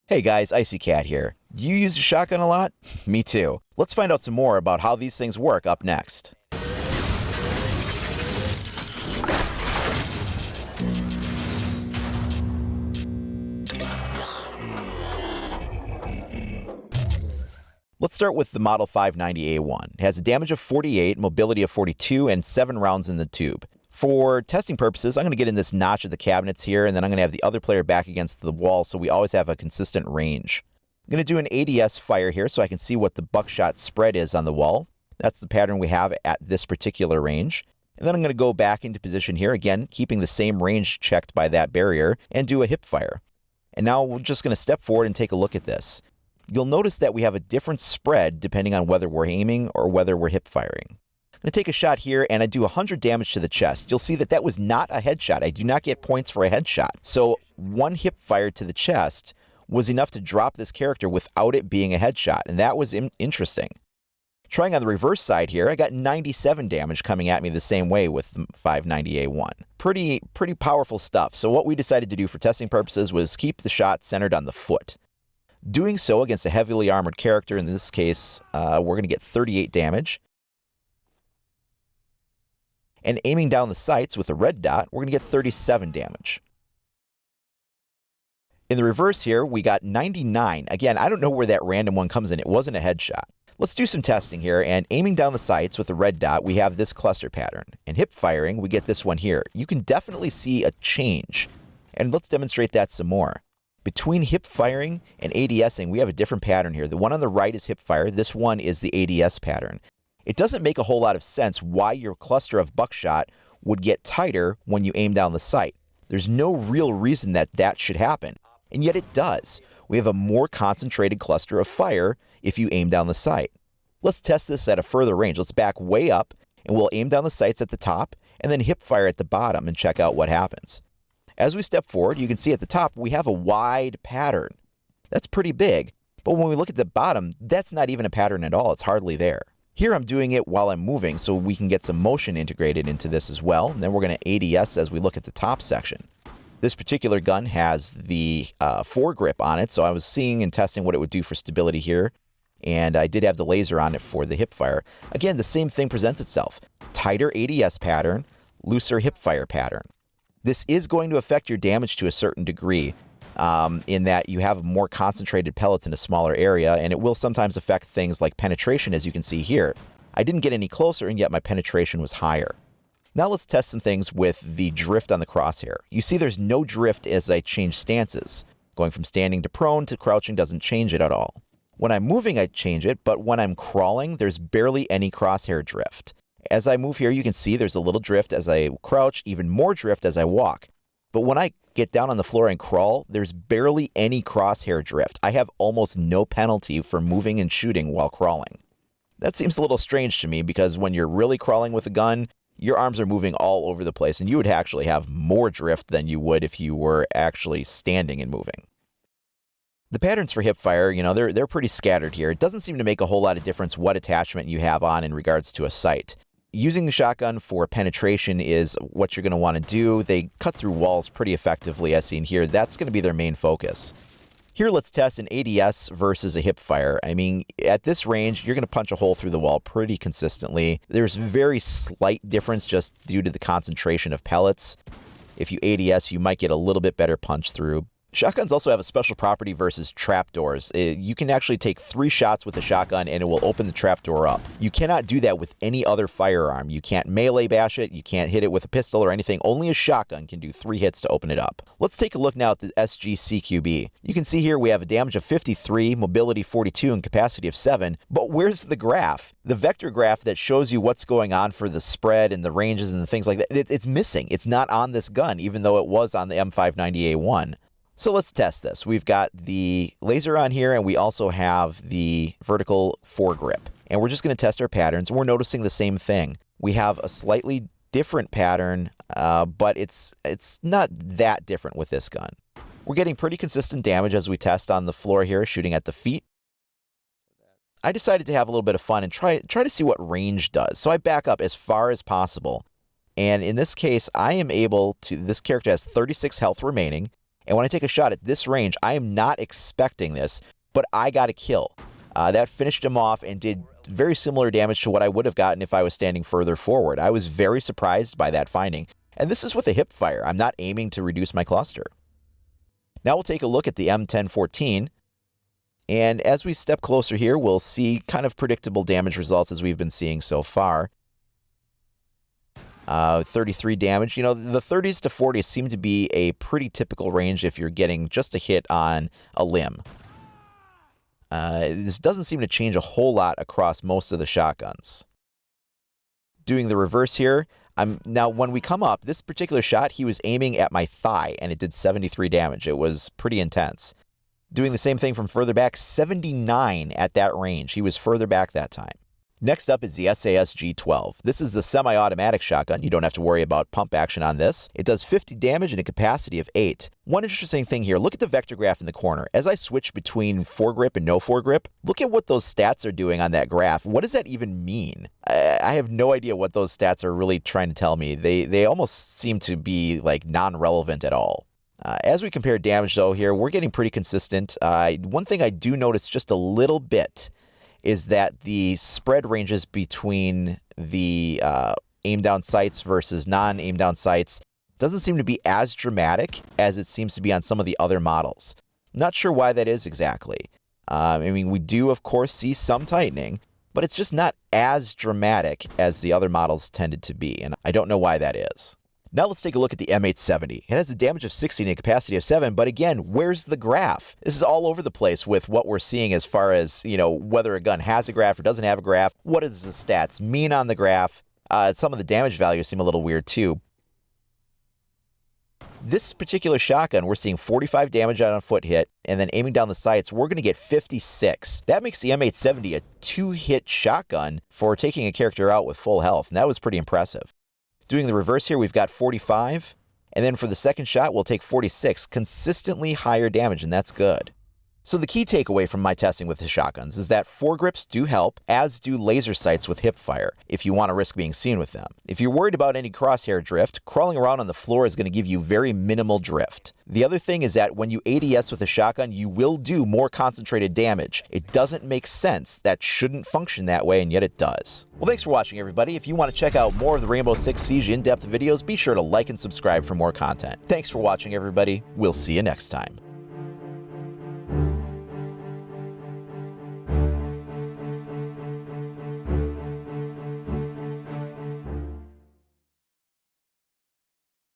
Hey guys, Icy Cat here. Do you use a shotgun a lot? Me too. Let's find out some more about how these things work up next. Let's start with the Model 590A1. It has a damage of 48, mobility of 42, and 7 rounds in the tube. For testing purposes, I'm going to get in this notch of the cabinets here, and then I'm going to have the other player back against the wall so we always have a consistent range. I'm going to do an ADS fire here so I can see what the buckshot spread is on the wall. That's the pattern we have at this particular range. And then I'm going to go back into position here, again, keeping the same range checked by that barrier, and do a hip fire. And now we're just going to step forward and take a look at this. You'll notice that we have a different spread depending on whether we're aiming or whether we're hip firing. I'm going to take a shot here and I do 100 damage to the chest. You'll see that that was not a headshot. I do not get points for a headshot. So one hip fire to the chest was enough to drop this character without it being a headshot, and that was interesting. Trying on the reverse side here, I got 97 damage coming at me the same way with the 590A1. Pretty powerful stuff. So what we decided to do for testing purposes was keep the shot centered on the foot. Doing so against a heavily armored character, in this case, we're going to get 38 damage. And aiming down the sights with a red dot, we're going to get 37 damage. In the reverse here, we got 99. Again, I don't know where that random one comes in. It wasn't a headshot. Let's do some testing here, and aiming down the sights with a red dot, we have this cluster pattern. And hip firing, we get this one here. You can definitely see a change. And let's demonstrate that some more. Between hip firing and ADSing, we have a different pattern here. The one on the right is hip fire. This one is the ADS pattern. It doesn't make a whole lot of sense why your cluster of buckshot would get tighter when you aim down the sight. There's no real reason that that should happen, and yet it does. We have a more concentrated cluster of fire if you aim down the sight. Let's test this at a further range. Let's back way up, and we'll aim down the sights at the top, and then hip fire at the bottom and check out what happens. As we step forward, you can see at the top we have a wide pattern. That's pretty big, but when we look at the bottom, that's not even a pattern at all. It's hardly there. Here I'm doing it while I'm moving so we can get some motion integrated into this as well. And then we're going to ADS as we look at the top section. This particular gun has the foregrip on it, so I was seeing and testing what it would do for stability here. And I did have the laser on it for the hip fire. Again, the same thing presents itself. Tighter ADS pattern, looser hip fire pattern. This is going to affect your damage to a certain degree. In that you have more concentrated pellets in a smaller area, and it will sometimes affect things like penetration, as you can see here. I didn't get any closer, and yet my penetration was higher. Now let's test some things with the drift on the crosshair. You see there's no drift as I change stances. Going from standing to prone to crouching doesn't change it at all. When I'm moving, I change it, but when I'm crawling, there's barely any crosshair drift. As I move here, you can see there's a little drift as I crouch, even more drift as I walk. But when I get down on the floor and crawl, there's barely any crosshair drift. I have almost no penalty for moving and shooting while crawling. That seems a little strange to me because when you're really crawling with a gun, your arms are moving all over the place and you would actually have more drift than you would if you were actually standing and moving. The patterns for hip fire, they're pretty scattered here. It doesn't seem to make a whole lot of difference what attachment you have on in regards to a sight. Using the shotgun for penetration is what you're going to want to do. They cut through walls pretty effectively, as seen here. That's going to be their main focus. Here, let's test an ADS versus a hip fire. I mean, at this range, you're going to punch a hole through the wall pretty consistently. There's very slight difference just due to the concentration of pellets. If you ADS, you might get a little bit better punch through. Shotguns also have a special property versus trapdoors. You can actually take 3 shots with a shotgun and it will open the trapdoor up. You cannot do that with any other firearm. You can't melee bash it, you can't hit it with a pistol or anything. Only a shotgun can do 3 hits to open it up. Let's take a look now at the SG-CQB. You can see here we have a damage of 53, mobility 42, and capacity of 7. But where's the graph? The vector graph that shows you what's going on for the spread and the ranges and the things like that, it's missing. It's not on this gun, even though it was on the M590A1. So let's test this. We've got the laser on here, and we also have the vertical foregrip. And we're just going to test our patterns, and we're noticing the same thing. We have a slightly different pattern, but it's not that different with this gun. We're getting pretty consistent damage as we test on the floor here, shooting at the feet. I decided to have a little bit of fun and try to see what range does. So I back up as far as possible. And in this case, I am able to, this character has 36 health remaining, And when I take a shot at this range, I am not expecting this, but I got a kill. That finished him off and did very similar damage to what I would have gotten if I was standing further forward. I was very surprised by that finding. And this is with a hip fire. I'm not aiming to reduce my cluster. Now we'll take a look at the M1014. And as we step closer here, we'll see kind of predictable damage results as we've been seeing so far. 33 damage. You know, the 30s to 40s seem to be a pretty typical range if you're getting just a hit on a limb. This doesn't seem to change a whole lot across most of the shotguns. Doing the reverse here, now when we come up, this particular shot, he was aiming at my thigh, and it did 73 damage. It was pretty intense. Doing the same thing from further back, 79 at that range. He was further back that time. Next up is the SG-12. This is the semi-automatic shotgun. You don't have to worry about pump action on this. It does 50 damage and a capacity of 8. One interesting thing here, look at the vector graph in the corner. As I switch between foregrip and no foregrip, look at what those stats are doing on that graph. What does that even mean? I have no idea what those stats are really trying to tell me. They almost seem to be like non-relevant at all. As we compare damage though here, we're getting pretty consistent. One thing I do notice just a little bit is that the spread ranges between the aim down sights versus non-aim down sights doesn't seem to be as dramatic as it seems to be on some of the other models. Not sure why that is exactly. I mean, we do of course see some tightening, but it's just not as dramatic as the other models tended to be, and I don't know why that is. Now let's take a look at the M870. It has a damage of 60 and a capacity of 7, but again, where's the graph? This is all over the place with what we're seeing as far as, you know, whether a gun has a graph or doesn't have a graph. What does the stats mean on the graph? Some of the damage values seem a little weird too. This particular shotgun, we're seeing 45 damage on a foot hit, and then aiming down the sights, we're going to get 56. That makes the M870 a 2-hit shotgun for taking a character out with full health, and that was pretty impressive. Doing the reverse here, we've got 45, and then for the second shot, we'll take 46, consistently higher damage, and that's good. So the key takeaway from my testing with the shotguns is that foregrips do help, as do laser sights with hip fire, if you want to risk being seen with them. If you're worried about any crosshair drift, crawling around on the floor is going to give you very minimal drift. The other thing is that when you ADS with a shotgun, you will do more concentrated damage. It doesn't make sense. That shouldn't function that way, and yet it does. Well, thanks for watching, everybody. If you want to check out more of the Rainbow Six Siege in-depth videos, be sure to like and subscribe for more content. Thanks for watching, everybody. We'll see you next time.